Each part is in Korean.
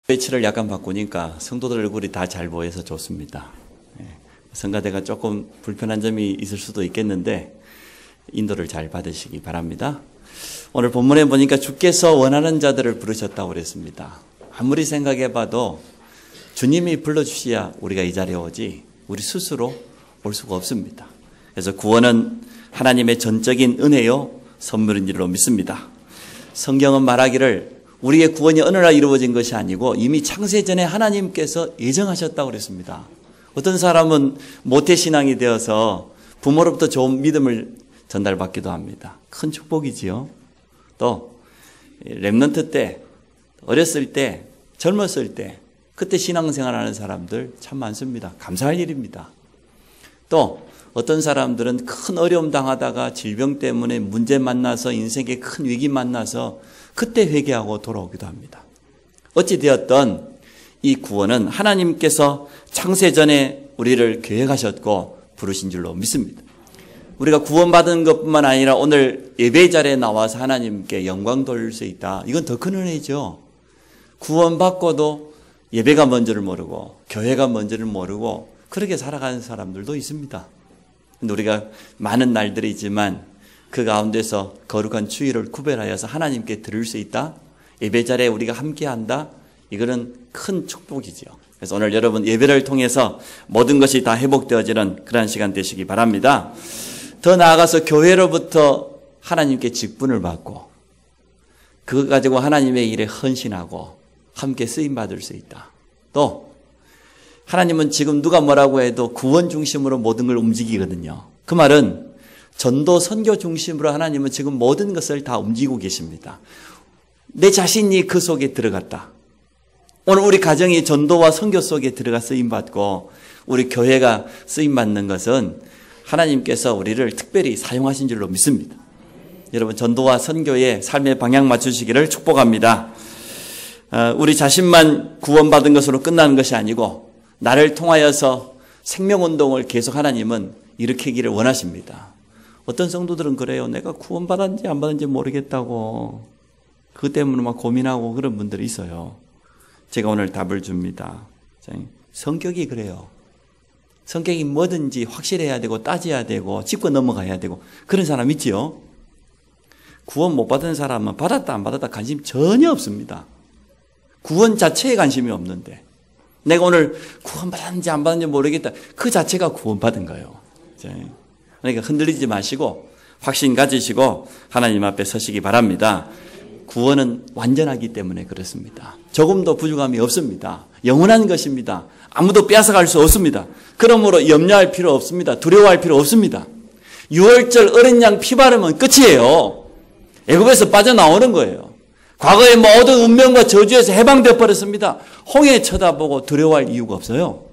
배치를 약간 바꾸니까 성도들 얼굴이 다 잘 보여서 좋습니다. 성가대가 조금 불편한 점이 있을 수도 있겠는데 인도를 잘 받으시기 바랍니다. 오늘 본문에 보니까 주께서 원하는 자들을 부르셨다고 그랬습니다. 아무리 생각해봐도 주님이 불러주셔야 우리가 이 자리에 오지 우리 스스로 올 수가 없습니다. 그래서 구원은 하나님의 전적인 은혜요 선물인 줄로 믿습니다. 성경은 말하기를 우리의 구원이 어느 날 이루어진 것이 아니고 이미 창세전에 하나님께서 예정하셨다고 그랬습니다. 어떤 사람은 모태신앙이 되어서 부모로부터 좋은 믿음을 전달받기도 합니다. 큰 축복이지요. 또 렘넌트 때, 어렸을 때, 젊었을 때 그때 신앙생활하는 사람들 참 많습니다. 감사할 일입니다. 또 어떤 사람들은 큰 어려움 당하다가 질병 때문에 문제 만나서 인생에 큰 위기 만나서 그때 회개하고 돌아오기도 합니다. 어찌되었든 이 구원은 하나님께서 창세전에 우리를 계획하셨고 부르신 줄로 믿습니다. 우리가 구원받은 것뿐만 아니라 오늘 예배 자리에 나와서 하나님께 영광 돌릴 수 있다. 이건 더 큰 은혜죠. 구원받고도 예배가 뭔지를 모르고 교회가 뭔지를 모르고 그렇게 살아가는 사람들도 있습니다. 근데 우리가 많은 날들이 있지만 그 가운데서 거룩한 주일을 구별하여서 하나님께 드릴 수 있다. 예배 자리에 우리가 함께한다. 이거는 큰 축복이죠. 그래서 오늘 여러분 예배를 통해서 모든 것이 다 회복되어지는 그런 시간 되시기 바랍니다. 더 나아가서 교회로부터 하나님께 직분을 받고 그거 가지고 하나님의 일에 헌신하고 함께 쓰임받을 수 있다. 또 하나님은 지금 누가 뭐라고 해도 구원 중심으로 모든 걸 움직이거든요. 그 말은 전도 선교 중심으로 하나님은 지금 모든 것을 다 움직이고 계십니다. 내 자신이 그 속에 들어갔다. 오늘 우리 가정이 전도와 선교 속에 들어가 쓰임받고 우리 교회가 쓰임받는 것은 하나님께서 우리를 특별히 사용하신 줄로 믿습니다. 여러분 전도와 선교의 삶의 방향 맞추시기를 축복합니다. 우리 자신만 구원받은 것으로 끝나는 것이 아니고 나를 통하여서 생명운동을 계속 하나님은 일으키기를 원하십니다. 어떤 성도들은 그래요. 내가 구원받았는지 안 받았는지 모르겠다고 그것 때문에 막 고민하고 그런 분들이 있어요. 제가 오늘 답을 줍니다. 성격이 그래요. 성격이 뭐든지 확실해야 되고 따져야 되고 짚고 넘어가야 되고 그런 사람 있지요. 구원 못 받은 사람은 받았다 안 받았다 관심 전혀 없습니다. 구원 자체에 관심이 없는데 내가 오늘 구원 받았는지 안 받았는지 모르겠다. 그 자체가 구원 받은 거예요. 그러니까 흔들리지 마시고 확신 가지시고 하나님 앞에 서시기 바랍니다. 구원은 완전하기 때문에 그렇습니다. 조금도 부족함이 없습니다. 영원한 것입니다. 아무도 빼앗아갈 수 없습니다. 그러므로 염려할 필요 없습니다. 두려워할 필요 없습니다. 6월절 어린 양 피 바르면 끝이에요. 애굽에서 빠져나오는 거예요. 과거의 모든 운명과 저주에서 해방되어 버렸습니다. 홍해 쳐다보고 두려워할 이유가 없어요.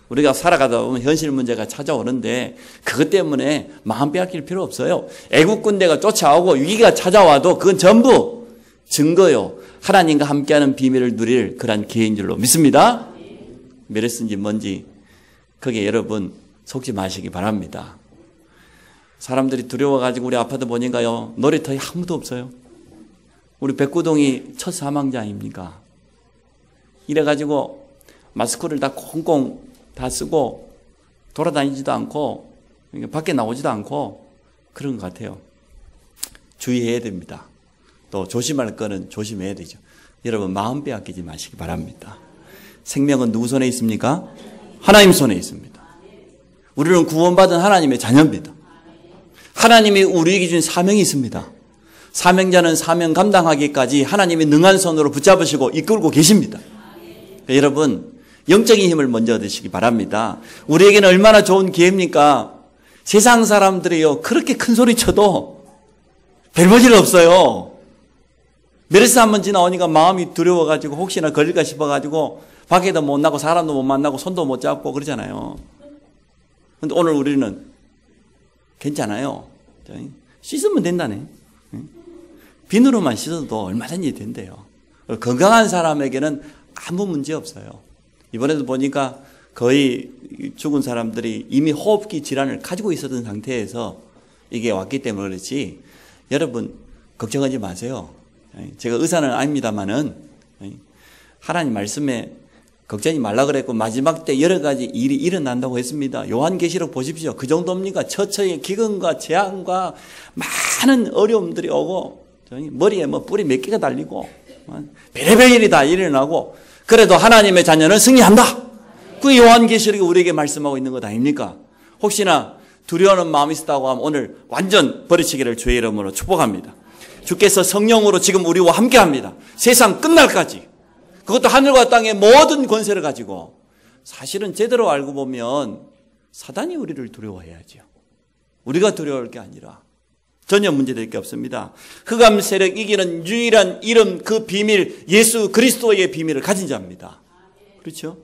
우리가 살아가다 보면 현실 문제가 찾아오는데 그것 때문에 마음 빼앗길 필요 없어요. 애국 군대가 쫓아오고 위기가 찾아와도 그건 전부 증거요. 하나님과 함께하는 비밀을 누릴 그런 기회인 줄로 믿습니다. 메르스인지 뭔지 거기에 여러분 속지 마시기 바랍니다. 사람들이 두려워가지고 우리 아파트 보니까요. 놀이터에 아무도 없어요. 우리 백구동이 첫 사망자 아닙니까? 이래가지고 마스크를 다 꽁꽁 다 쓰고 돌아다니지도 않고 밖에 나오지도 않고 그런 것 같아요. 주의해야 됩니다. 또 조심할 거는 조심해야 되죠. 여러분 마음 빼앗기지 마시기 바랍니다. 생명은 누구 손에 있습니까? 하나님 손에 있습니다. 우리는 구원받은 하나님의 자녀입니다. 하나님이 우리에게 준 사명이 있습니다. 사명자는 사명 감당하기까지 하나님이 능한 손으로 붙잡으시고 이끌고 계십니다. 여러분 영적인 힘을 먼저 얻으시기 바랍니다. 우리에게는 얼마나 좋은 기회입니까? 세상 사람들이요 그렇게 큰 소리 쳐도 별 볼 일 없어요. 메르스 한번 지나오니까 마음이 두려워가지고 혹시나 걸릴까 싶어가지고 밖에도 못 나고 사람도 못 만나고 손도 못 잡고 그러잖아요. 그런데 오늘 우리는 괜찮아요. 씻으면 된다네. 비누로만 씻어도 얼마든지 된대요. 건강한 사람에게는 아무 문제 없어요. 이번에도 보니까 거의 죽은 사람들이 이미 호흡기 질환을 가지고 있었던 상태에서 이게 왔기 때문에 그렇지 여러분 걱정하지 마세요. 제가 의사는 아닙니다만은 하나님 말씀에 걱정이 말라 그랬고 마지막 때 여러 가지 일이 일어난다고 했습니다. 요한계시록 보십시오. 그 정도입니까? 처처의 기근과 재앙과 많은 어려움들이 오고 머리에 뭐 뿔이 몇 개가 달리고 별의별 일이 다 일어나고 그래도 하나님의 자녀는 승리한다. 그 요한계시록이 우리에게 말씀하고 있는 것 아닙니까? 혹시나 두려워하는 마음이 있었다고 하면 오늘 완전 버리치기를 주의 이름으로 축복합니다. 주께서 성령으로 지금 우리와 함께합니다. 세상 끝날까지. 그것도 하늘과 땅의 모든 권세를 가지고 사실은 제대로 알고 보면 사단이 우리를 두려워해야죠. 우리가 두려워할 게 아니라 전혀 문제될 게 없습니다. 흑암 세력 이기는 유일한 이름 그 비밀 예수 그리스도의 비밀을 가진 자입니다. 그렇죠?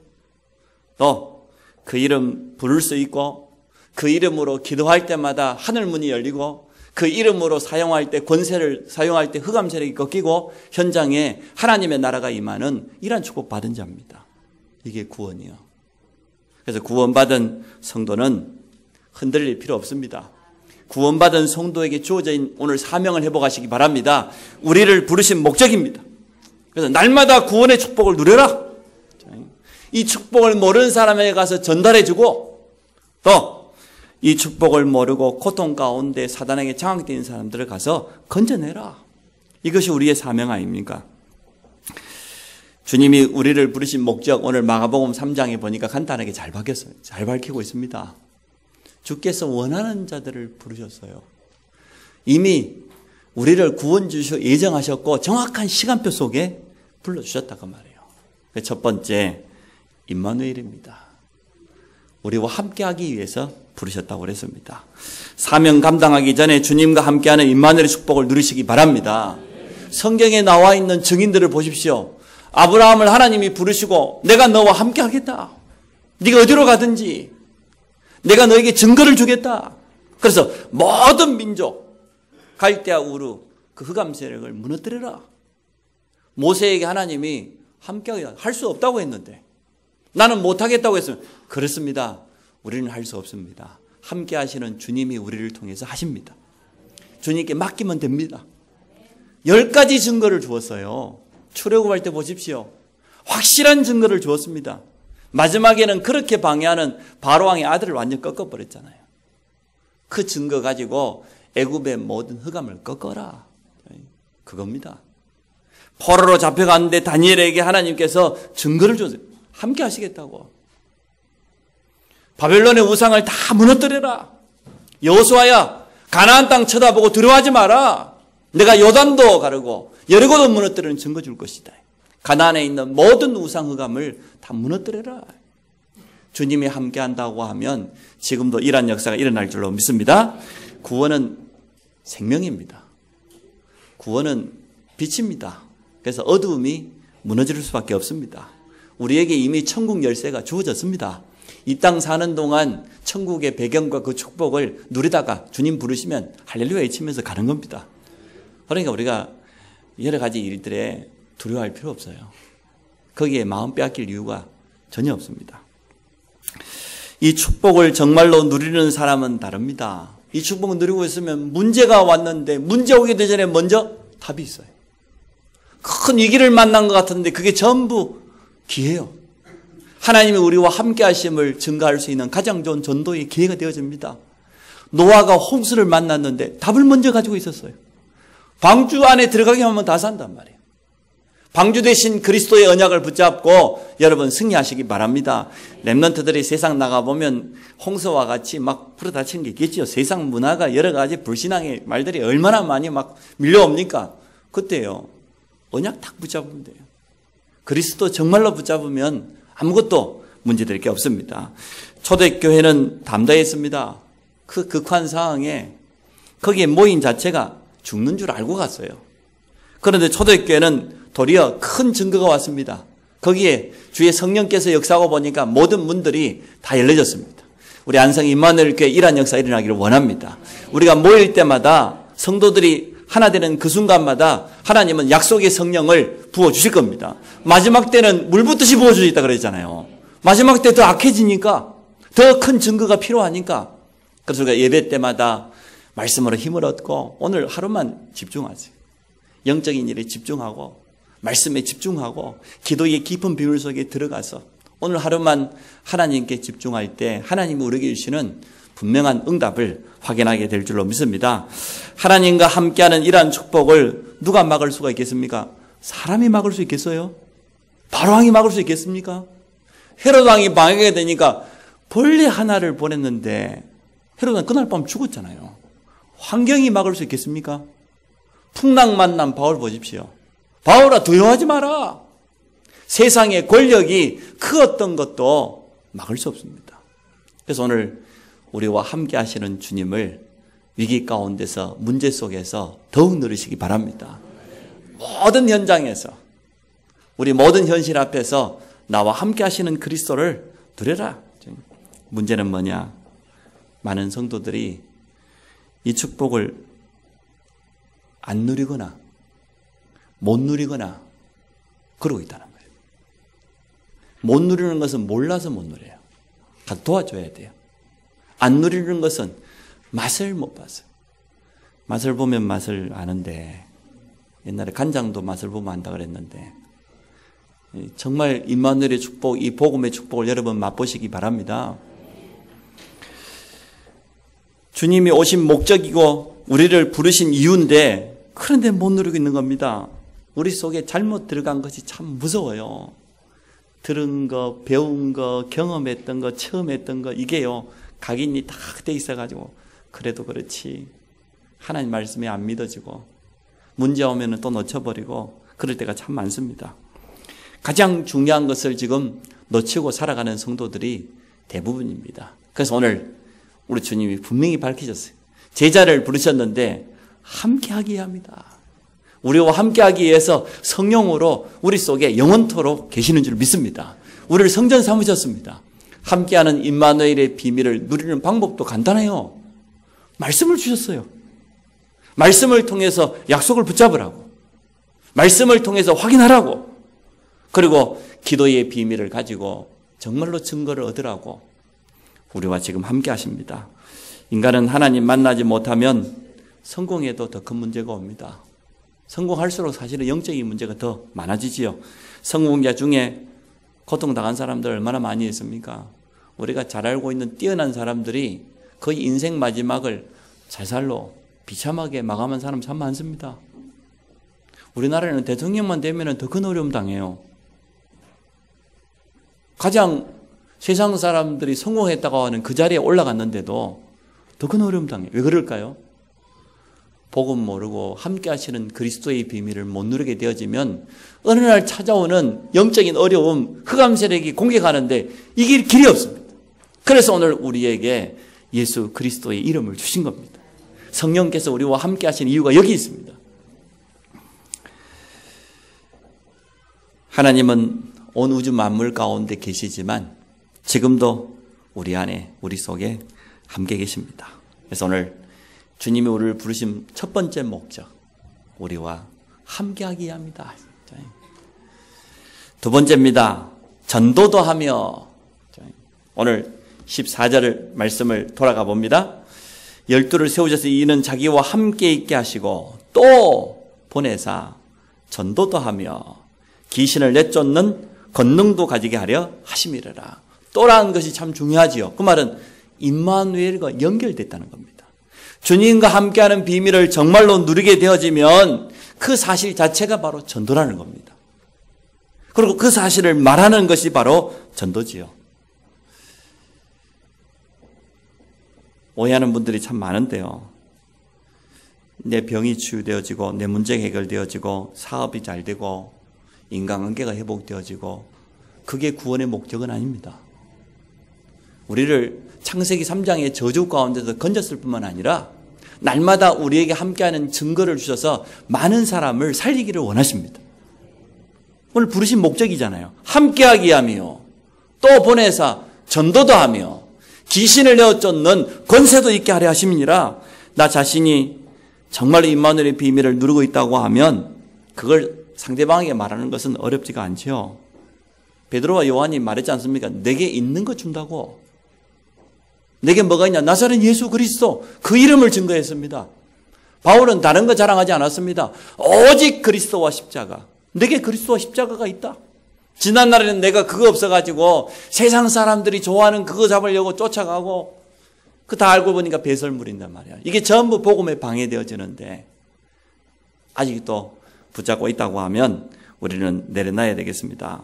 또 그 이름 부를 수 있고 그 이름으로 기도할 때마다 하늘 문이 열리고 그 이름으로 사용할 때 권세를 사용할 때 흑암 세력이 꺾이고 현장에 하나님의 나라가 임하는 이러한 축복 받은 자입니다. 이게 구원이요. 그래서 구원받은 성도는 흔들릴 필요 없습니다. 구원받은 성도에게 주어져 있는 오늘 사명을 회복하시기 바랍니다. 우리를 부르신 목적입니다. 그래서 날마다 구원의 축복을 누려라. 이 축복을 모르는 사람에게 가서 전달해주고 또 이 축복을 모르고 고통 가운데 사단에게 장악되는 사람들을 가서 건져내라. 이것이 우리의 사명 아닙니까? 주님이 우리를 부르신 목적 오늘 마가복음 3장에 보니까 간단하게 잘 밝혔어요. 잘 밝히고 있습니다. 주께서 원하는 자들을 부르셨어요. 이미 우리를 구원 주시고 예정하셨고 정확한 시간표 속에 불러주셨다고 말해요. 첫 번째 임마누엘입니다. 우리와 함께하기 위해서 부르셨다고 그랬습니다. 사명 감당하기 전에 주님과 함께하는 임마누엘의 축복을 누리시기 바랍니다. 성경에 나와 있는 증인들을 보십시오. 아브라함을 하나님이 부르시고 내가 너와 함께하겠다. 네가 어디로 가든지 내가 너에게 증거를 주겠다. 그래서 모든 민족 갈대아 우르 그 흑암 세력을 무너뜨려라. 모세에게 하나님이 함께하게 할 수 없다고 했는데 나는 못하겠다고 했으면 그렇습니다. 우리는 할 수 없습니다. 함께 하시는 주님이 우리를 통해서 하십니다. 주님께 맡기면 됩니다. 10가지 증거를 주었어요. 출애굽할 때 보십시오. 확실한 증거를 주었습니다. 마지막에는 그렇게 방해하는 바로왕의 아들을 완전 꺾어버렸잖아요. 그 증거 가지고 애굽의 모든 흑암을 꺾어라. 그겁니다. 포로로 잡혀갔는데 다니엘에게 하나님께서 증거를 줬어요. 함께 하시겠다고. 바벨론의 우상을 다 무너뜨려라. 여호수아야 가나안 땅 쳐다보고 두려워하지 마라. 내가 요단도 가르고 여리고도 무너뜨리는 증거 줄 것이다. 가나안에 있는 모든 우상 흑암을 다 무너뜨려라. 주님이 함께한다고 하면 지금도 이러한 역사가 일어날 줄로 믿습니다. 구원은 생명입니다. 구원은 빛입니다. 그래서 어두움이 무너질 수밖에 없습니다. 우리에게 이미 천국 열쇠가 주어졌습니다. 이 땅 사는 동안 천국의 배경과 그 축복을 누리다가 주님 부르시면 할렐루야 외치면서 가는 겁니다. 그러니까 우리가 여러 가지 일들에 두려워할 필요 없어요. 거기에 마음 빼앗길 이유가 전혀 없습니다. 이 축복을 정말로 누리는 사람은 다릅니다. 이 축복을 누리고 있으면 문제가 왔는데 문제 오기 전에 먼저 답이 있어요. 큰 위기를 만난 것 같은데 그게 전부 기회예요. 하나님이 우리와 함께 하심을 증거할 수 있는 가장 좋은 전도의 기회가 되어집니다. 노아가 홍수를 만났는데 답을 먼저 가지고 있었어요. 방주 안에 들어가기만 하면 다 산단 말이에요. 방주 대신 그리스도의 언약을 붙잡고 여러분 승리하시기 바랍니다. 렘넌트들이 세상 나가보면 홍수와 같이 막 부러다치는 게 있겠죠. 세상 문화가 여러 가지 불신앙의 말들이 얼마나 많이 막 밀려옵니까? 그때요. 언약 딱 붙잡으면 돼요. 그리스도 정말로 붙잡으면 아무것도 문제될 게 없습니다. 초대교회는 담대했습니다. 그 극한 상황에 거기에 모인 자체가 죽는 줄 알고 갔어요. 그런데 초대교회는 도리어 큰 증거가 왔습니다. 거기에 주의 성령께서 역사하고 보니까 모든 문들이 다 열려졌습니다. 우리 안성 임마누엘 교회 이러한 역사 일어나기를 원합니다. 우리가 모일 때마다 성도들이 하나 되는 그 순간마다 하나님은 약속의 성령을 부어주실 겁니다. 마지막 때는 물 붓듯이 부어주시겠다 그랬잖아요. 마지막 때 더 악해지니까 더 큰 증거가 필요하니까 그래서 우리가 예배 때마다 말씀으로 힘을 얻고 오늘 하루만 집중하세요. 영적인 일에 집중하고 말씀에 집중하고 기도의 깊은 비밀 속에 들어가서 오늘 하루만 하나님께 집중할 때 하나님이 우리에게 주시는 분명한 응답을 확인하게 될 줄로 믿습니다. 하나님과 함께하는 이러한 축복을 누가 막을 수가 있겠습니까? 사람이 막을 수 있겠어요? 바로왕이 막을 수 있겠습니까? 헤롯 왕이 방해가 되니까 벌레 하나를 보냈는데 헤롯 왕 그날 밤 죽었잖아요. 환경이 막을 수 있겠습니까? 풍랑 만난 바울 보십시오. 바울아, 두려워하지 마라. 세상의 권력이 그 어떤 것도 막을 수 없습니다. 그래서 오늘 우리와 함께 하시는 주님을 위기 가운데서 문제 속에서 더욱 누리시기 바랍니다. 모든 현장에서 우리 모든 현실 앞에서 나와 함께 하시는 그리스도를 누려라. 문제는 뭐냐? 많은 성도들이 이 축복을 안 누리거나 못 누리거나 그러고 있다는 거예요. 못 누리는 것은 몰라서 못 누려요. 같이 도와줘야 돼요. 안 누리는 것은 맛을 못 봐서. 맛을 보면 맛을 아는데 옛날에 간장도 맛을 보면 안다 그랬는데 정말 임마누엘의 축복, 이 복음의 축복을 여러분 맛보시기 바랍니다. 주님이 오신 목적이고 우리를 부르신 이유인데 그런데 못 누리고 있는 겁니다. 우리 속에 잘못 들어간 것이 참 무서워요. 들은 거, 배운 거, 경험했던 거, 처음 했던 거 이게요. 각인이 다 돼 있어가지고 그래도 그렇지 하나님 말씀이 안 믿어지고 문제 오면 또 놓쳐버리고 그럴 때가 참 많습니다. 가장 중요한 것을 지금 놓치고 살아가는 성도들이 대부분입니다. 그래서 오늘 우리 주님이 분명히 밝히셨어요. 제자를 부르셨는데 함께하기 합니다. 우리와 함께하기 위해서 성령으로 우리 속에 영원토록 계시는 줄 믿습니다. 우리를 성전 삼으셨습니다. 함께하는 임마누엘의 비밀을 누리는 방법도 간단해요. 말씀을 주셨어요. 말씀을 통해서 약속을 붙잡으라고. 말씀을 통해서 확인하라고. 그리고 기도의 비밀을 가지고 정말로 증거를 얻으라고 우리와 지금 함께 하십니다. 인간은 하나님 만나지 못하면 성공해도 더 큰 문제가 옵니다. 성공할수록 사실은 영적인 문제가 더 많아지지요. 성공자 중에 고통당한 사람들 얼마나 많이 있습니까? 우리가 잘 알고 있는 뛰어난 사람들이 거의 인생 마지막을 자살로 비참하게 마감한 사람 참 많습니다. 우리나라에는 대통령만 되면 더 큰 어려움 당해요. 가장 세상 사람들이 성공했다고 하는 그 자리에 올라갔는데도 더 큰 어려움 당해요. 왜 그럴까요? 복음 모르고 함께 하시는 그리스도의 비밀을 못 누리게 되어지면 어느 날 찾아오는 영적인 어려움, 흑암 세력이 공격하는데 이길 길이 없습니다. 그래서 오늘 우리에게 예수 그리스도의 이름을 주신 겁니다. 성령께서 우리와 함께 하시는 이유가 여기 있습니다. 하나님은 온 우주 만물 가운데 계시지만 지금도 우리 안에, 우리 속에 함께 계십니다. 그래서 오늘 주님이 우리를 부르신 첫 번째 목적, 우리와 함께하기 합니다. 두 번째입니다. 전도도 하며. 오늘 14절 말씀을 돌아가 봅니다. 12를 세우셔서 이는 자기와 함께 있게 하시고 또 보내사 전도도 하며 귀신을 내쫓는 권능도 가지게 하려 하심이라. 또라는 것이 참 중요하지요. 그 말은 임마누엘과 연결됐다는 겁니다. 주님과 함께하는 비밀을 정말로 누리게 되어지면 그 사실 자체가 바로 전도라는 겁니다. 그리고 그 사실을 말하는 것이 바로 전도지요. 오해하는 분들이 참 많은데요. 내 병이 치유되어지고 내 문제가 해결되어지고 사업이 잘 되고 인간관계가 회복되어지고 그게 구원의 목적은 아닙니다. 우리를 창세기 3장의 저주 가운데서 건졌을 뿐만 아니라 날마다 우리에게 함께하는 증거를 주셔서 많은 사람을 살리기를 원하십니다. 오늘 부르신 목적이잖아요. 함께하기 하며 또 보내사 전도도 하며 귀신을 내어쫓는 권세도 있게 하려 하심이니라. 나 자신이 정말로 임마누엘의 비밀을 누리고 있다고 하면 그걸 상대방에게 말하는 것은 어렵지가 않죠. 베드로와 요한이 말했지 않습니까? 내게 있는 것 준다고. 내게 뭐가 있냐? 나사렛 예수 그리스도 그 이름을 증거했습니다. 바울은 다른 거 자랑하지 않았습니다. 오직 그리스도와 십자가. 내게 그리스도와 십자가가 있다. 지난날에는 내가 그거 없어가지고 세상 사람들이 좋아하는 그거 잡으려고 쫓아가고 그 다 알고 보니까 배설물인단 말이야. 이게 전부 복음에 방해되어지는데 아직도 붙잡고 있다고 하면 우리는 내려놔야 되겠습니다.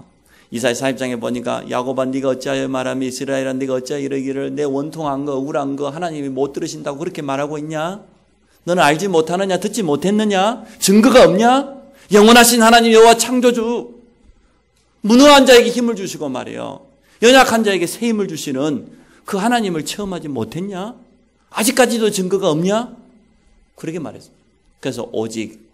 이사야 40장에 보니까 야곱아 네가 어찌하여 말하며 이스라엘아 네가 어찌하여 이러기를 내 원통한 거 억울한 거 하나님이 못 들으신다고 그렇게 말하고 있냐? 너는 알지 못하느냐? 듣지 못했느냐? 증거가 없냐? 영원하신 하나님 여호와 창조주 무능한 자에게 힘을 주시고 말이에요. 연약한 자에게 새 힘을 주시는 그 하나님을 체험하지 못했냐? 아직까지도 증거가 없냐? 그렇게 말했습니다. 그래서 오직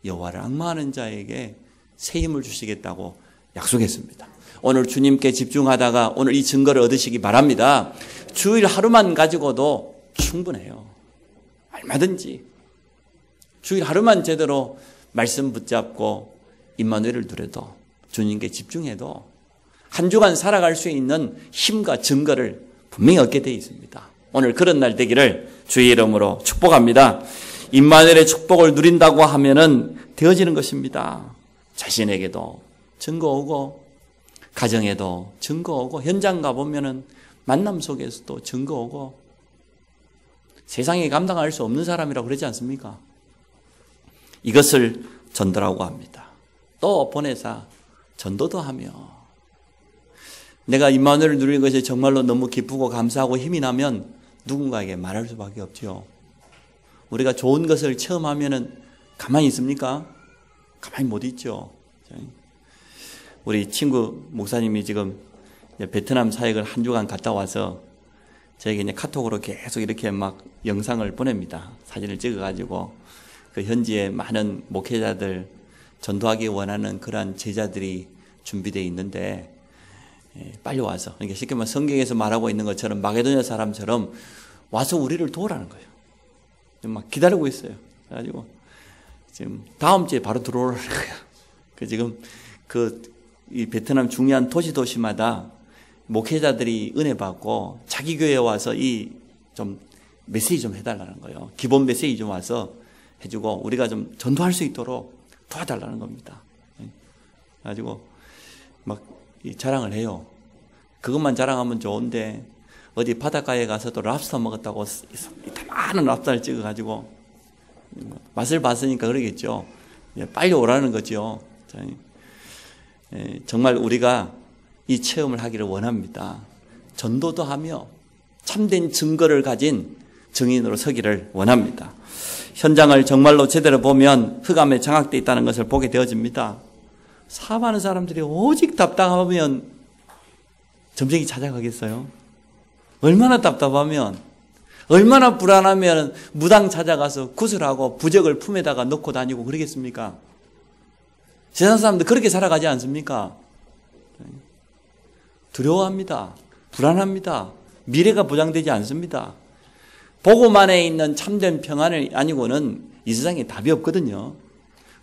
여호와를 앙망하는 자에게 새 힘을 주시겠다고 약속했습니다. 오늘 주님께 집중하다가 오늘 이 증거를 얻으시기 바랍니다. 주일 하루만 가지고도 충분해요. 얼마든지. 주일 하루만 제대로 말씀 붙잡고 임마누엘을 누려도 주님께 집중해도 한 주간 살아갈 수 있는 힘과 증거를 분명히 얻게 되어 있습니다. 오늘 그런 날 되기를 주의 이름으로 축복합니다. 임마누엘의 축복을 누린다고 하면은 되어지는 것입니다. 자신에게도 증거 오고 가정에도 증거 오고 현장 가보면은 만남 속에서도 증거 오고 세상에 감당할 수 없는 사람이라고 그러지 않습니까? 이것을 전도라고 합니다. 또 보내사 전도도 하며 내가 임마누엘을 누리는 것이 정말로 너무 기쁘고 감사하고 힘이 나면 누군가에게 말할 수밖에 없죠. 우리가 좋은 것을 체험하면은 가만히 있습니까? 가만히 못 있죠. 우리 친구 목사님이 지금 베트남 사역을 한 주간 갔다 와서 저에게 이제 카톡으로 계속 이렇게 막 영상을 보냅니다. 사진을 찍어가지고 그 현지에 많은 목회자들 전도하기 원하는 그러한 제자들이 준비되어 있는데 빨리 와서, 그러니까 쉽게 말하면 성경에서 말하고 있는 것처럼 마게도냐 사람처럼 와서 우리를 도우라는 거예요. 막 기다리고 있어요. 그래가지고 지금 다음 주에 바로 들어오라는 거예요. 그 지금 이 베트남 중요한 도시마다 목회자들이 은혜 받고 자기 교회에 와서 좀 메시지 좀 해달라는 거예요. 기본 메시지 좀 와서 해주고 우리가 좀 전도할 수 있도록 도와달라는 겁니다. 그래가지고 막 자랑을 해요. 그것만 자랑하면 좋은데 어디 바닷가에 가서도 랍스터 먹었다고 많은 랍스터를 찍어가지고 맛을 봤으니까 그러겠죠. 빨리 오라는 거죠. 정말 우리가 이 체험을 하기를 원합니다. 전도도 하며 참된 증거를 가진 증인으로 서기를 원합니다. 현장을 정말로 제대로 보면 흑암에 장악되어 있다는 것을 보게 되어집니다. 사업하는 사람들이 오직 답답하면 점쟁이 찾아가겠어요? 얼마나 답답하면, 얼마나 불안하면 무당 찾아가서 구슬하고 부적을 품에다가 넣고 다니고 그러겠습니까? 세상 사람들 그렇게 살아가지 않습니까? 두려워합니다. 불안합니다. 미래가 보장되지 않습니다. 복음 안에 있는 참된 평안이 아니고는 이 세상에 답이 없거든요.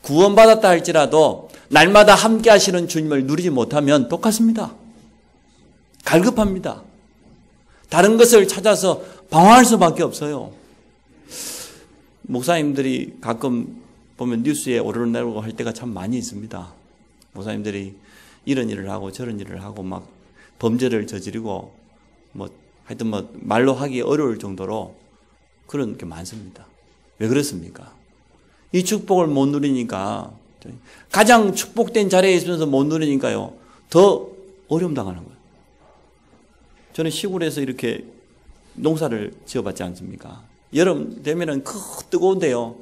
구원받았다 할지라도 날마다 함께 하시는 주님을 누리지 못하면 똑같습니다. 갈급합니다. 다른 것을 찾아서 방황할 수밖에 없어요. 목사님들이 가끔 보면 뉴스에 오르내리고 할 때가 참 많이 있습니다. 목사님들이 이런 일을 하고 저런 일을 하고 막 범죄를 저지르고 하여튼 말로 하기 어려울 정도로 그런 게 많습니다. 왜 그렇습니까? 이 축복을 못 누리니까, 가장 축복된 자리에 있으면서 못 누리니까요, 더 어려움 당하는 거예요. 저는 시골에서 이렇게 농사를 지어봤지 않습니까? 여름 되면은 뜨거운데요,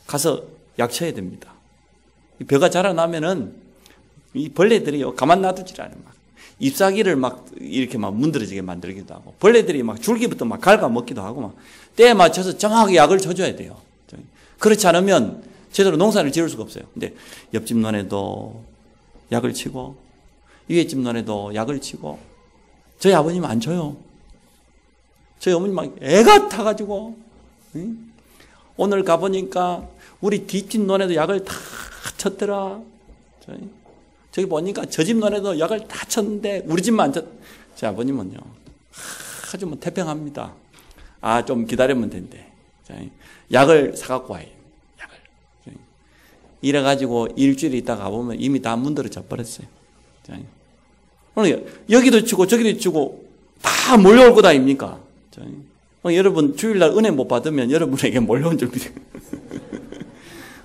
가서 약쳐야 됩니다. 벼가 자라나면은 이 벌레들이요, 가만 놔두질 않아요. 잎사귀를 이렇게 문드러지게 만들기도 하고, 벌레들이 줄기부터 갉아 먹기도 하고, 때에 맞춰서 정확하게 약을 쳐줘야 돼요. 그렇지 않으면 제대로 농사를 지을 수가 없어요. 근데 옆집 논에도 약을 치고, 위에 집 논에도 약을 치고, 저희 아버님은 안 쳐요. 저희 어머님 애가 타가지고, 오늘 가보니까 우리 뒷집 논에도 약을 다 쳤더라. 저기 보니까 저 집 논에도 약을 다 쳤는데 우리 집만 안 쳤. 제 아버님은요, 아주 태평합니다. 좀 기다리면 된대. 약을 사갖고 와요. 약을. 이래가지고 일주일 있다가 가보면 이미 다 문드러져 버렸어요. 오늘 여기도 치고 저기도 치고 다 몰려올 것 아닙니까? 여러분 주일날 은혜 못 받으면 여러분에게 몰려온 줄 믿어요.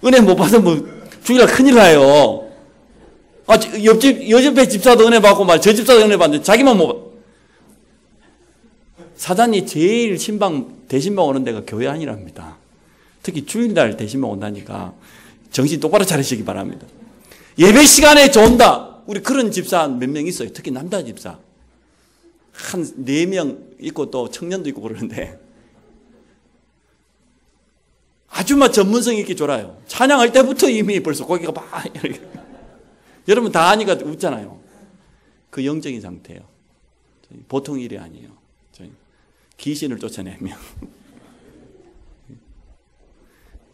은혜 못 받으면 주일날 큰일 나요. 옆에 집사도 은혜 받고 저 집사도 은혜 받는데 자기만 못 받. 사단이 제일 대신방 오는 데가 교회 아니랍니다. 특히 주일날 대신방 온다니까 정신 똑바로 차리시기 바랍니다. 예배 시간에 좋은다. 우리 그런 집사 몇 명 있어요. 특히 남자 집사. 한 4명 있고 또 청년도 있고 그러는데 아주 전문성 있게 졸아요. 찬양할 때부터 이미 벌써 고개가 막 이렇게. 여러분 다 아니까 웃잖아요. 그 영적인 상태예요. 보통 일이 아니에요. 귀신을 쫓아내며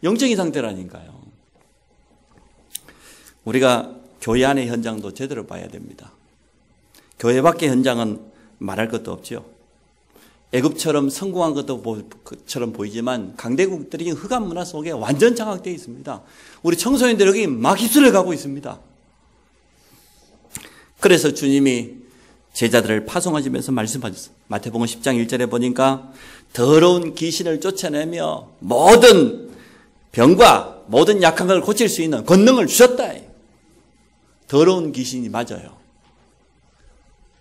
영적인 상태라니까요. 우리가 교회 안의 현장도 제대로 봐야 됩니다. 교회 밖의 현장은 말할 것도 없죠. 애굽처럼 성공한 것처럼 보이지만 강대국들이 흑암 문화 속에 완전 장악되어 있습니다. 우리 청소년들 여기 막 휩쓸려 가고 있습니다. 그래서 주님이 제자들을 파송하시면서 말씀하셨어요. 마태복음 10장 1절에 보니까 더러운 귀신을 쫓아내며 모든 병과 모든 약한 걸 고칠 수 있는 권능을 주셨다. 더러운 귀신이 맞아요.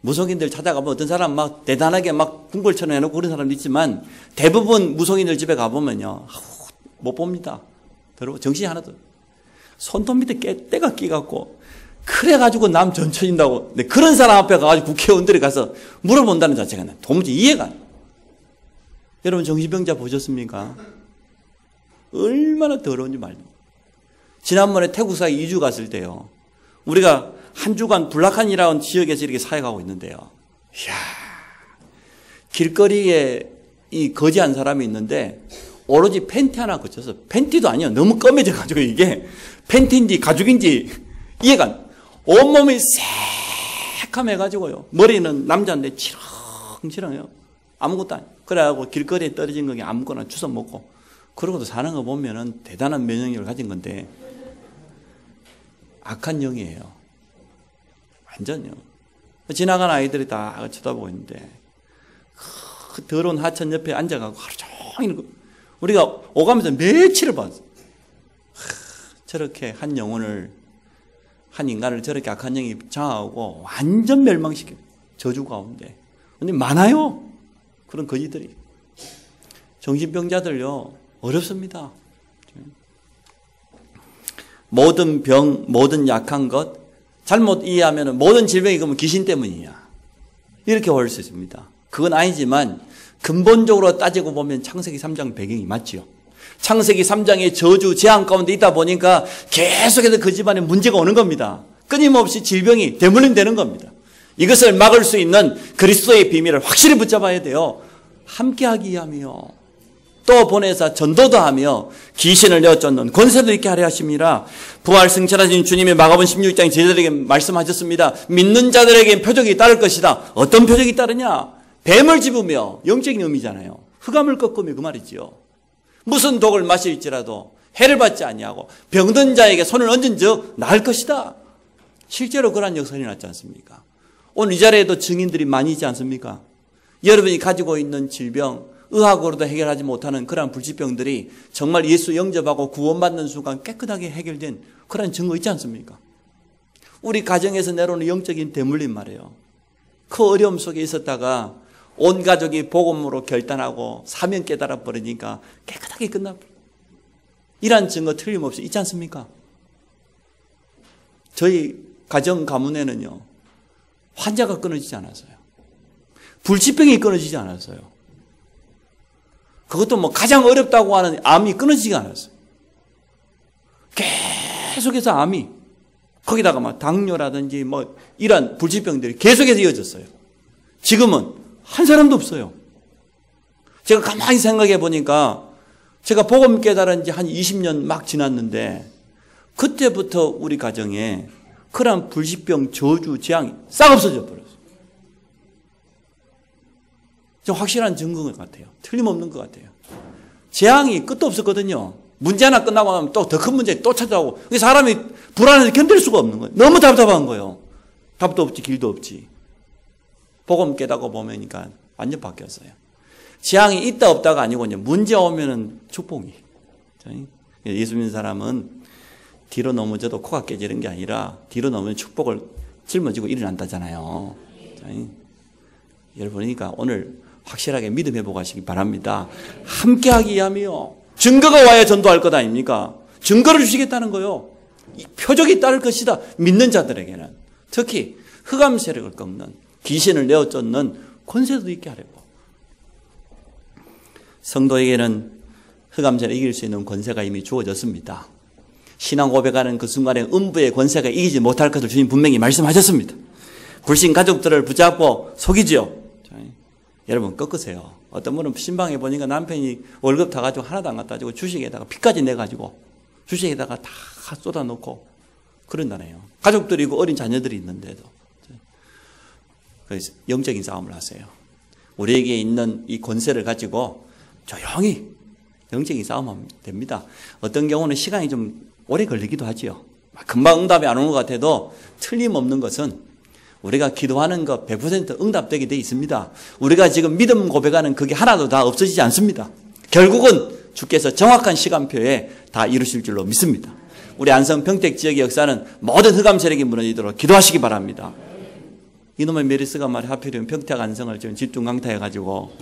무속인들 찾아가면 어떤 사람 막 대단하게 막 궁궐처럼 해놓고 그런 사람도 있지만 대부분 무속인들 집에 가보면요. 못 봅니다. 더러워. 정신이 하나도. 손톱 밑에 때가 끼갖고 그래가지고 남 전쳐진다고. 그런 사람 앞에 가가지고 국회의원들이 가서 물어본다는 자체가 도무지 이해가 안 돼요. 여러분 정신병자 보셨습니까? 얼마나 더러운지 말도. 지난번에 태국사에 2주 갔을 때요. 우리가 한 주간 불락한이라는 지역에서 이렇게 사역하고 있는데요. 이야, 길거리에 이 거지한 사람이 있는데 오로지 팬티 하나 거쳐서 팬티도 아니에요. 너무 검해져가지고 이게 팬티인지 가죽인지 이해가 안 돼요. 온몸이 새카매가지고요. 머리는 남자인데 치렁치렁해요. 아무것도 아니에요. 그래가지고 길거리에 떨어진 거에 아무거나 주워 먹고 그러고도 사는 거 보면은 대단한 면역력을 가진 건데 악한 영이에요. 완전요. 지나가는 아이들이 다 쳐다보고 있는데 그 더러운 하천 옆에 앉아가고 하루 종일 우리가 오가면서 며칠을 봤어요. 저렇게 한 영혼을 한 인간을 저렇게 악한 영이 장악하고 완전 멸망시켜요. 저주 가운데. 근데 많아요. 그런 거지들이. 정신병자들요. 어렵습니다. 모든 병, 모든 약한 것, 잘못 이해하면 모든 질병이 그러면 귀신 때문이냐. 이렇게 볼 수 있습니다. 그건 아니지만 근본적으로 따지고 보면 창세기 3장 배경이 맞지요. 창세기 3장의 저주, 재앙 가운데 있다 보니까 계속해서 그 집안에 문제가 오는 겁니다. 끊임없이 질병이 대물림되는 겁니다. 이것을 막을 수 있는 그리스도의 비밀을 확실히 붙잡아야 돼요. 함께하기 위함이요. 또 보내사 전도도 하며 귀신을 내어쫓는 권세도 있게 하려 하심이라. 부활 승천하신 주님의 마가복음 16장 제자들에게 말씀하셨습니다. 믿는 자들에게 표적이 따를 것이다. 어떤 표적이 따르냐? 뱀을 집으며, 영적인 의미잖아요. 흑암을 꺾으며 그 말이지요. 무슨 독을 마실지라도 해를 받지 아니하고 병든 자에게 손을 얹은 즉 나을 것이다. 실제로 그러한 역사가 일어났지 않습니까? 오늘 이 자리에도 증인들이 많이 있지 않습니까? 여러분이 가지고 있는 질병, 의학으로도 해결하지 못하는 그러한 불치병들이 정말 예수 영접하고 구원받는 순간 깨끗하게 해결된 그런 증거 있지 않습니까? 우리 가정에서 내려오는 영적인 대물림 말이에요. 그 어려움 속에 있었다가 온 가족이 복음으로 결단하고 사명 깨달아 버리니까 깨끗하게 끝나버려요. 이러한 증거 틀림없이 있지 않습니까? 저희 가정 가문에는요. 환자가 끊어지지 않았어요. 불치병이 끊어지지 않았어요. 그것도 뭐 가장 어렵다고 하는 암이 끊어지지 않았어요. 계속해서 암이 거기다가 막 당뇨라든지 뭐 이런 불치병들이 계속해서 이어졌어요. 지금은 한 사람도 없어요. 제가 가만히 생각해 보니까 제가 복음 깨달은 지 한 20년 막 지났는데 그때부터 우리 가정에 그런 불치병, 저주, 재앙이 싹 없어져 버렸어요. 좀 확실한 증거인 것 같아요. 틀림없는 것 같아요. 재앙이 끝도 없었거든요. 문제 하나 끝나고 나면 또 더 큰 문제 또 찾아오고. 사람이 불안해서 견딜 수가 없는 거예요. 너무 답답한 거예요. 답도 없지, 길도 없지. 복음 깨닫고 보니까 완전 바뀌었어요. 지향이 있다 없다가 아니고 이제 문제 오면은 축복이. 예수 믿는 사람은 뒤로 넘어져도 코가 깨지는 게 아니라 뒤로 넘어져 축복을 짊어지고 일어난다잖아요. 여러분, 그러니까 오늘 확실하게 믿음 회복하시기 바랍니다. 함께하기 위함이요. 증거가 와야 전도할 것 아닙니까? 증거를 주시겠다는 거요. 표적이 따를 것이다. 믿는 자들에게는. 특히 흑암 세력을 꺾는, 귀신을 내어 쫓는 권세도 있게 하려고. 성도에게는 흑암 세력을 이길 수 있는 권세가 이미 주어졌습니다. 신앙 고백하는 그 순간에 음부의 권세가 이기지 못할 것을 주님 분명히 말씀하셨습니다. 불신 가족들을 붙잡고 속이죠. 여러분 꺾으세요. 어떤 분은 신방에 보니까 남편이 월급 다 가지고 하나도 안 갖다 주고 주식에다가 빚까지 내가지고 주식에다가 다 쏟아놓고 그런다네요. 가족들이 있고 어린 자녀들이 있는데도. 그래서 영적인 싸움을 하세요. 우리에게 있는 이 권세를 가지고 조용히 영적인 싸움하면 됩니다. 어떤 경우는 시간이 좀 오래 걸리기도 하지요. 금방 응답이 안 오는 것 같아도 틀림없는 것은 우리가 기도하는 것 100% 응답되게 되어 있습니다. 우리가 지금 믿음 고백하는 그게 하나도 다 없어지지 않습니다. 결국은 주께서 정확한 시간표에 다 이루실 줄로 믿습니다. 우리 안성 평택 지역의 역사는 모든 흑암 세력이 무너지도록 기도하시기 바랍니다. 이놈의 메르스가 말이야 하필이면 평택 안성을 지금 집중 강타해가지고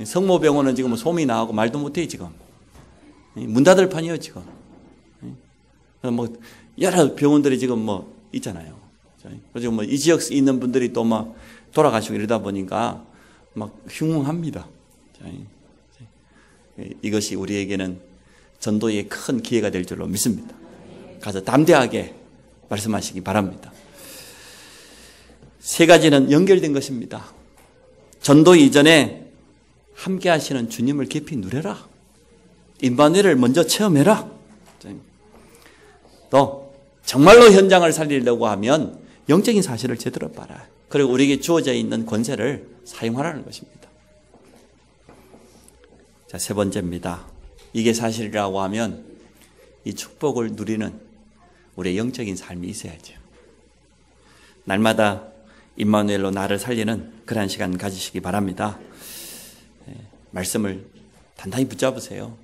성모병원은 지금 소문이 나고 말도 못해 지금. 문 닫을 판이에요 지금. 뭐 여러 병원들이 지금 뭐 있잖아요. 그래서 뭐 이 지역에 있는 분들이 또 막 돌아가시고 이러다 보니까 막 흉흉합니다. 이것이 우리에게는 전도의 큰 기회가 될 줄로 믿습니다. 가서 담대하게 말씀하시기 바랍니다. 세 가지는 연결된 것입니다. 전도 이전에 함께 하시는 주님을 깊이 누려라. 임마누엘을 먼저 체험해라. 또 정말로 현장을 살리려고 하면 영적인 사실을 제대로 봐라. 그리고 우리에게 주어져 있는 권세를 사용하라는 것입니다. 자, 세 번째입니다. 이게 사실이라고 하면 이 축복을 누리는 우리의 영적인 삶이 있어야죠. 날마다 임마누엘로 나를 살리는 그런 시간 가지시기 바랍니다. 말씀을 단단히 붙잡으세요.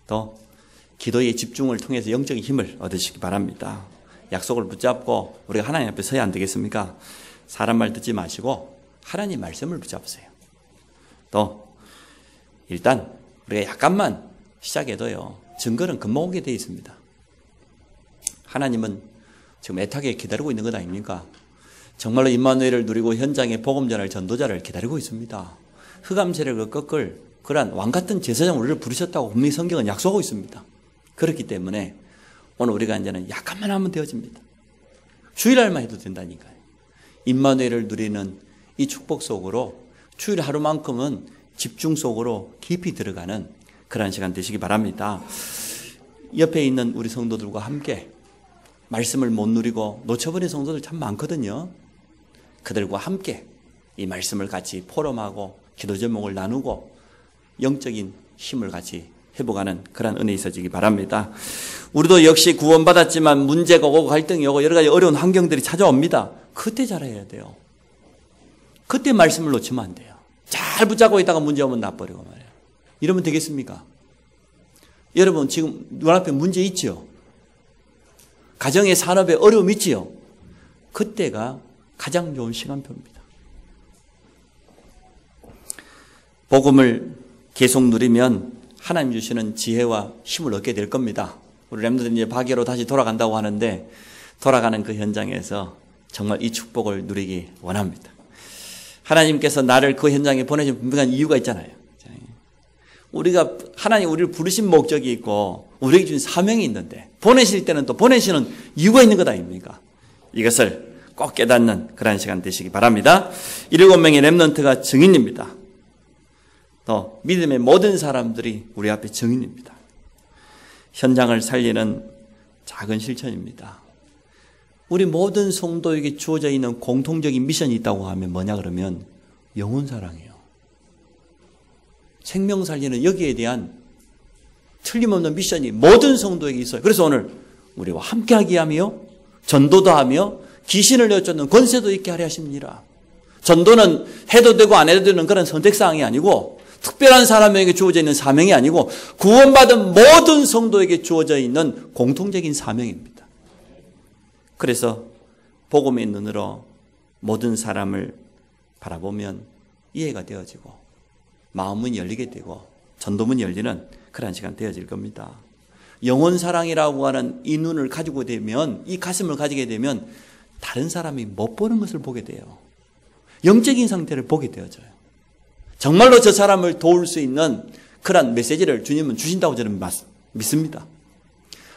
또 기도의 집중을 통해서 영적인 힘을 얻으시기 바랍니다. 약속을 붙잡고 우리가 하나님 앞에 서야 안 되겠습니까? 사람 말 듣지 마시고 하나님 말씀을 붙잡으세요. 또 일단 우리가 약간만 시작해도요. 증거는 금방 오게 되어 있습니다. 하나님은 지금 애타게 기다리고 있는 것 아닙니까? 정말로 임마누엘을 누리고 현장에 복음 전할 전도자를 기다리고 있습니다. 흑암 세력을 꺾을 그러한 왕같은 제사장 우리를 부르셨다고 분명히 성경은 약속하고 있습니다. 그렇기 때문에 오늘 우리가 이제는 약간만 하면 되어집니다. 주일날만 해도 된다니까요. 임마누엘을 누리는 이 축복 속으로 주일 하루만큼은 집중 속으로 깊이 들어가는 그런 시간 되시기 바랍니다. 옆에 있는 우리 성도들과 함께 말씀을 못 누리고 놓쳐버린 성도들 참 많거든요. 그들과 함께 이 말씀을 같이 포럼하고 기도 제목을 나누고 영적인 힘을 같이 회복하는 그런 은혜 있어지기 바랍니다. 우리도 역시 구원받았지만 문제가 오고 갈등이 오고 여러 가지 어려운 환경들이 찾아옵니다. 그때 잘해야 돼요. 그때 말씀을 놓치면 안 돼요. 잘 붙잡고 있다가 문제 오면 놔버리고 말이에요. 이러면 되겠습니까? 여러분 지금 눈앞에 문제 있죠? 가정의 산업에 어려움 있지요? 그때가 가장 좋은 시간표입니다. 복음을 계속 누리면 하나님 주시는 지혜와 힘을 얻게 될 겁니다. 우리 렘너들이 이제 바계로 다시 돌아간다고 하는데 돌아가는 그 현장에서 정말 이 축복을 누리기 원합니다. 하나님께서 나를 그 현장에 보내신 분명한 이유가 있잖아요. 우리가 하나님 우리를 부르신 목적이 있고 우리에게 주신 사명이 있는데 보내실 때는 또 보내시는 이유가 있는 것 아닙니까? 이것을 꼭 깨닫는 그런 시간 되시기 바랍니다. 7명의 렘넌트가 증인입니다. 또 믿음의 모든 사람들이 우리 앞에 증인입니다. 현장을 살리는 작은 실천입니다. 우리 모든 성도에게 주어져 있는 공통적인 미션이 있다고 하면 뭐냐 그러면 영혼 사랑이에요. 생명 살리는 여기에 대한 틀림없는 미션이 모든 성도에게 있어요. 그래서 오늘 우리와 함께하게 하며 전도도 하며 귀신을 내쫓는 권세도 있게 하려 하십니다. 전도는 해도 되고 안 해도 되는 그런 선택사항이 아니고 특별한 사람에게 주어져 있는 사명이 아니고 구원받은 모든 성도에게 주어져 있는 공통적인 사명입니다. 그래서 복음의 눈으로 모든 사람을 바라보면 이해가 되어지고 마음은 열리게 되고 전도문이 열리는 그런 시간 되어질 겁니다. 영혼사랑이라고 하는 이 눈을 가지고 되면, 이 가슴을 가지게 되면 다른 사람이 못 보는 것을 보게 돼요. 영적인 상태를 보게 되어져요. 정말로 저 사람을 도울 수 있는 그런 메시지를 주님은 주신다고 저는 믿습니다.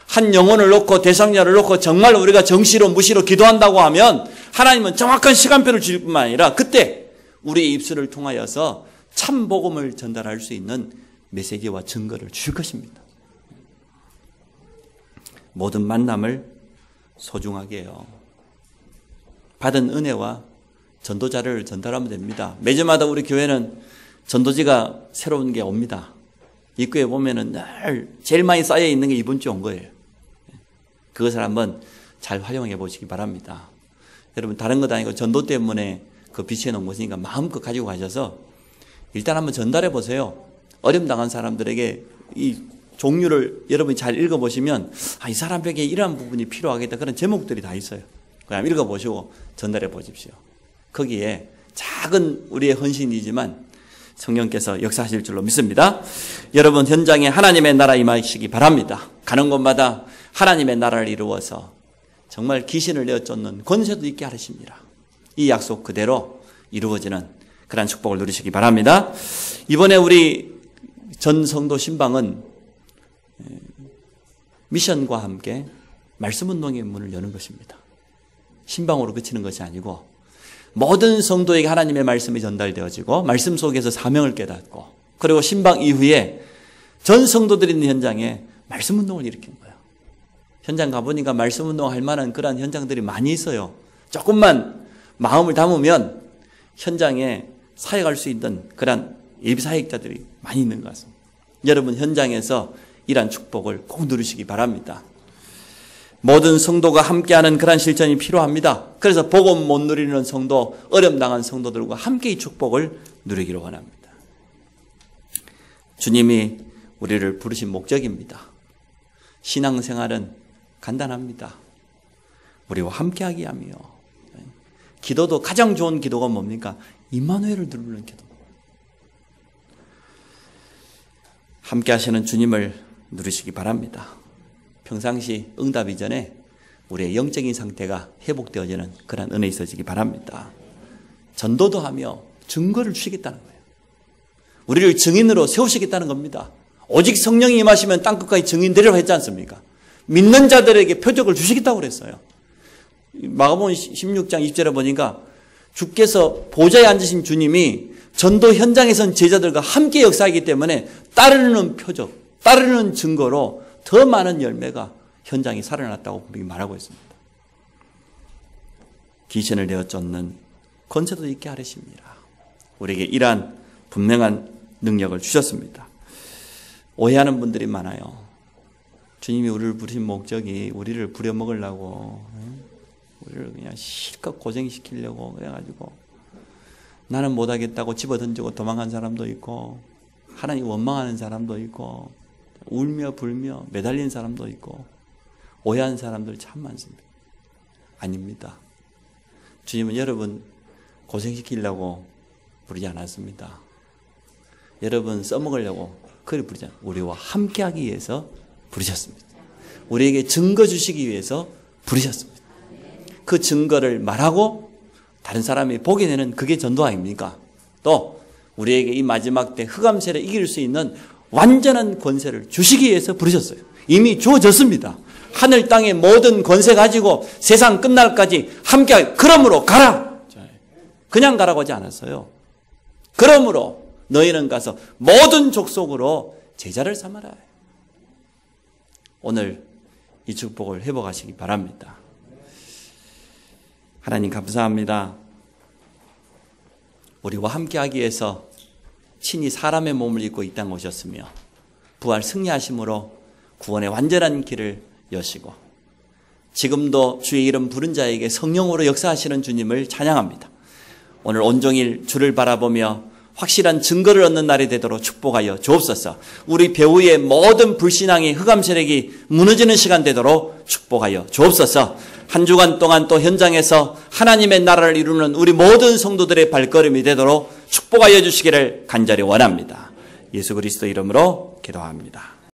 한 영혼을 놓고 대상자를 놓고 정말 우리가 정시로 무시로 기도한다고 하면 하나님은 정확한 시간표를 주실 뿐만 아니라 그때 우리의 입술을 통하여서 참 복음을 전달할 수 있는 메시지와 증거를 주실 것입니다. 모든 만남을 소중하게 해요. 받은 은혜와 전도자를 전달하면 됩니다. 매주마다 우리 교회는 전도지가 새로운 게 옵니다. 입구에 보면은 늘 제일 많이 쌓여 있는 게 이번 주에 온 거예요. 그것을 한번 잘 활용해 보시기 바랍니다. 여러분 다른 것 아니고 전도 때문에 그 비치해 놓은 것이니까 마음껏 가지고 가셔서 일단 한번 전달해 보세요. 어려움 당한 사람들에게 이 종류를 여러분이 잘 읽어보시면 이 사람에게 이러한 부분이 필요하겠다 그런 제목들이 다 있어요. 그냥 읽어보시고 전달해 보십시오. 거기에 작은 우리의 헌신이지만 성령께서 역사하실 줄로 믿습니다. 여러분 현장에 하나님의 나라 임하시기 바랍니다. 가는 곳마다 하나님의 나라를 이루어서 정말 귀신을 내어쫓는 권세도 있게 하십니다. 이 약속 그대로 이루어지는 그런 축복을 누리시기 바랍니다. 이번에 우리 전 성도 신방은 미션과 함께 말씀 운동의 문을 여는 것입니다. 신방으로 그치는 것이 아니고 모든 성도에게 하나님의 말씀이 전달되어지고 말씀 속에서 사명을 깨닫고 그리고 신방 이후에 전 성도들이 있는 현장에 말씀 운동을 일으킨 거예요. 현장 가보니까 말씀 운동할 만한 그런 현장들이 많이 있어요. 조금만 마음을 담으면 현장에 사역할 수 있는 그런 예비 사역자들이 많이 있는 것 같습니다. 여러분 현장에서 이러한 축복을 꼭 누리시기 바랍니다. 모든 성도가 함께하는 그런 실천이 필요합니다. 그래서 복음 못 누리는 성도, 어려움 당한 성도들과 함께 이 축복을 누리기를 원합니다. 주님이 우리를 부르신 목적입니다. 신앙생활은 간단합니다. 우리와 함께하게 하며 기도도 가장 좋은 기도가 뭡니까? 임마누엘을 누르는 기도. 함께 하시는 주님을 누리시기 바랍니다. 평상시 응답 이전에 우리의 영적인 상태가 회복되어지는 그런 은혜 있어지기 바랍니다. 전도도 하며 증거를 주시겠다는 거예요. 우리를 증인으로 세우시겠다는 겁니다. 오직 성령이 임하시면 땅끝까지 증인 되리라고 했지 않습니까? 믿는 자들에게 표적을 주시겠다고 그랬어요. 마가복음 16장 20절에 보니까 주께서 보좌에 앉으신 주님이 전도 현장에선 제자들과 함께 역사하기 때문에 따르는 표적, 따르는 증거로 더 많은 열매가 현장에 살아났다고 분명히 말하고 있습니다. 귀신을 내어쫓는 권세도 있게 하시니라. 우리에게 이러한 분명한 능력을 주셨습니다. 오해하는 분들이 많아요. 주님이 우리를 부르신 목적이 우리를 부려먹으려고, 우리를 그냥 실컷 고생시키려고 그래가지고 나는 못하겠다고 집어던지고 도망간 사람도 있고 하나님 원망하는 사람도 있고 울며 불며 매달린 사람도 있고 오해한 사람들 참 많습니다. 아닙니다. 주님은 여러분 고생시키려고 부르지 않았습니다. 여러분 써먹으려고 그리 부르지 않았습니다. 우리와 함께하기 위해서 부르셨습니다. 우리에게 증거 주시기 위해서 부르셨습니다. 그 증거를 말하고 다른 사람이 보게 되는 그게 전도 아닙니까? 또 우리에게 이 마지막 때 흑암세를 이길 수 있는 완전한 권세를 주시기 위해서 부르셨어요. 이미 주어졌습니다. 하늘 땅의 모든 권세 가지고 세상 끝날까지 함께 그러므로 가라. 그냥 가라고 하지 않았어요. 그러므로 너희는 가서 모든 족속으로 제자를 삼아라. 오늘 이 축복을 회복하시기 바랍니다. 하나님 감사합니다. 우리와 함께하기 위해서 친히 사람의 몸을 입고 이 땅에 오셨으며 부활 승리하심으로 구원의 완전한 길을 여시고 지금도 주의 이름 부른 자에게 성령으로 역사하시는 주님을 찬양합니다. 오늘 온종일 주를 바라보며 확실한 증거를 얻는 날이 되도록 축복하여 주옵소서. 우리 배후의 모든 불신앙의 흑암 세력이 무너지는 시간 되도록 축복하여 주옵소서. 한 주간 동안 또 현장에서 하나님의 나라를 이루는 우리 모든 성도들의 발걸음이 되도록 축복하여 주시기를 간절히 원합니다. 예수 그리스도 이름으로 기도합니다.